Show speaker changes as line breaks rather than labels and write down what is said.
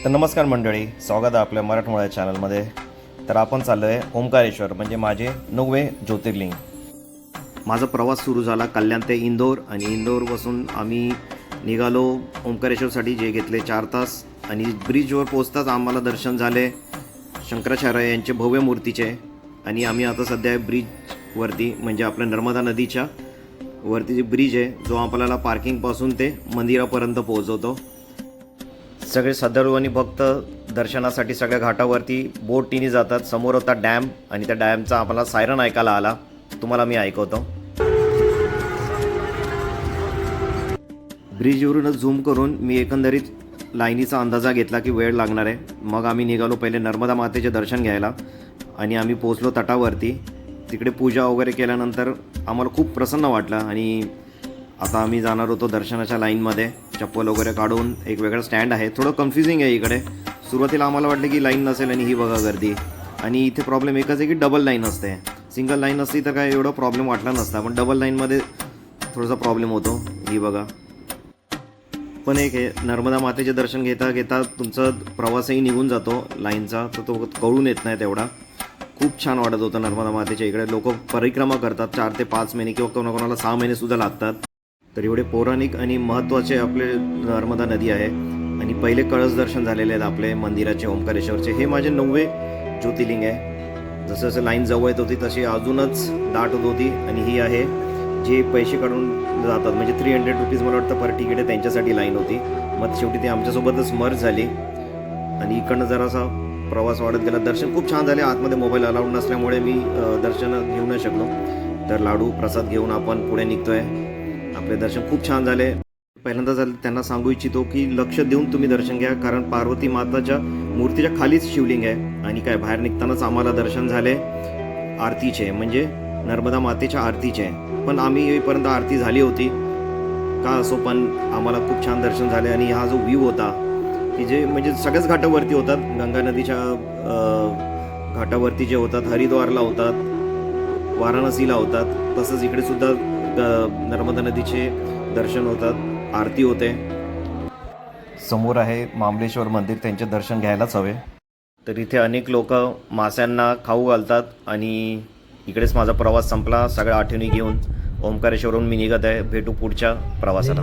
तर नमस्कार मंडळी, स्वागत आहे आपल्या मराठमोळ्या चॅनलमध्ये. तर आपण चाललो आहे ओंकारेश्वर, म्हणजे माझे 9वे ज्योतिर्लिंग. माझा प्रवास सुरू झाला कल्याण ते इंदोर, आणि इंदोरपासून आम्ही निघालो ओंकारेश्वरसाठी, जे घेतले 4 तास. आणि ब्रिजवर पोचताच आम्हाला दर्शन झाले शंकराचार्य यांचे भव्य मूर्तीचे. आणि आम्ही आता सध्या ब्रिजवरती, म्हणजे आपल्या नर्मदा नदीच्या वरती जे ब्रिज आहे, जो आपल्याला पार्किंगपासून ते मंदिरापर्यंत पोहोचवतो. सगळे श्रद्धाळू आणि भक्त दर्शनासाठी सगळ्या घाटावरती बोटीने जातात. समोर होता डॅम, आणि त्या डॅमचा आपल्याला सायरन ऐकायला आला. तुम्हाला मी ऐकवतो. ब्रिजवरूनच झूम करून मी एकंदरीत लाईनीचा अंदाजा घेतला की वेळ लागणार आहे. मग आम्ही निघालो पहिले नर्मदा मातेचे दर्शन घ्यायला, आणि आम्ही पोचलो तटावरती. तिकडे पूजा वगैरे केल्यानंतर आम्हाला खूप प्रसन्न वाटलं. आणि आता आम्ही जाणार होतो दर्शनाच्या लाईनमध्ये. चप्पल वगैरे काढून एक वेगळा स्टँड आहे. थोडं कन्फ्युजिंग आहे इकडे. सुरुवातीला आम्हाला वाटलं की लाईन नसेल, आणि ही बघा गर्दी. आणि इथे प्रॉब्लेम एकच आहे की डबल लाईन असते. सिंगल लाईन असती तर काय एवढं प्रॉब्लेम वाटला नसता, पण डबल लाईनमध्ये थोडासा प्रॉब्लेम होतो. ही बघा. पण एक आहे, नर्मदा मातेचे दर्शन घेता घेता तुमचा प्रवासही निघून जातो लाईनचा, तर तो कळून येत नाही तेवढा. खूप छान वाटत होतं नर्मदा मातेच्या इकडे. लोक परिक्रमा करतात 4 ते 5 महिने, किंवा कोणाकोणाला 6 महिनेसुद्धा लागतात. तर एवढे पौराणिक आणि महत्त्वाचे आपले नर्मदा नदी आहे. आणि पहिले कळस दर्शन झालेले आहेत आपले मंदिराचे, ओंकारेश्वरचे. हे माझे 9वे ज्योतिर्लिंग आहे. जसं जसं लाईन जवळ येत होती तशी अजूनच दाट होत होती. आणि ही आहे जे पैसे काढून जातात, म्हणजे 300 रुपीज मला वाटतं पर तिकीट आहे, त्यांच्यासाठी लाईन होती. मग शेवटी ती आमच्यासोबतच मर्ज झाली. आणि इकडनं जरासा प्रवास वाढत गेला. दर्शन खूप छान झाले. आतमध्ये मोबाईल अलाउड नसल्यामुळे मी दर्शन घेऊ न शकलो. तर लाडू प्रसाद घेऊन आपण पुढे निघतोय. आपले दर्शन खूप छान झाले. पहिल्यांदा त्यांना सांगू इच्छितो की लक्ष देऊन तुम्ही दर्शन घ्या, कारण पार्वती माताच्या मूर्तीच्या खालीच शिवलिंग आहे. आणि काय, बाहेर निघतानाच आम्हाला दर्शन झाले आरतीचे, म्हणजे नर्मदा मातेच्या आरतीचे. पण आम्ही येईपर्यंत आरती झाली होती का असो, पण आम्हाला खूप छान दर्शन झाले. आणि हा जो व्ह्यू होता की जे म्हणजे सगळ्याच घाटावरती होतात, गंगा नदीच्या घाटावरती जे होतात, हरिद्वारला होतात, वाराणसीला होतात, तसंच इकडे सुद्धा नर्मदा नदीचे दर्शन होतात, आरती होते. समोर आहे मामलेश्वर मंदिर, त्यांचे दर्शन घ्यायलाच हवे. तर इथे अनेक लोक माशांना खाऊ घालतात. आणि इकडेच माझा प्रवास संपला. सगळ्या आठवणी घेऊन ओंकारेश्वरहून मी निघत आहे. भेटू पुढच्या प्रवासाला.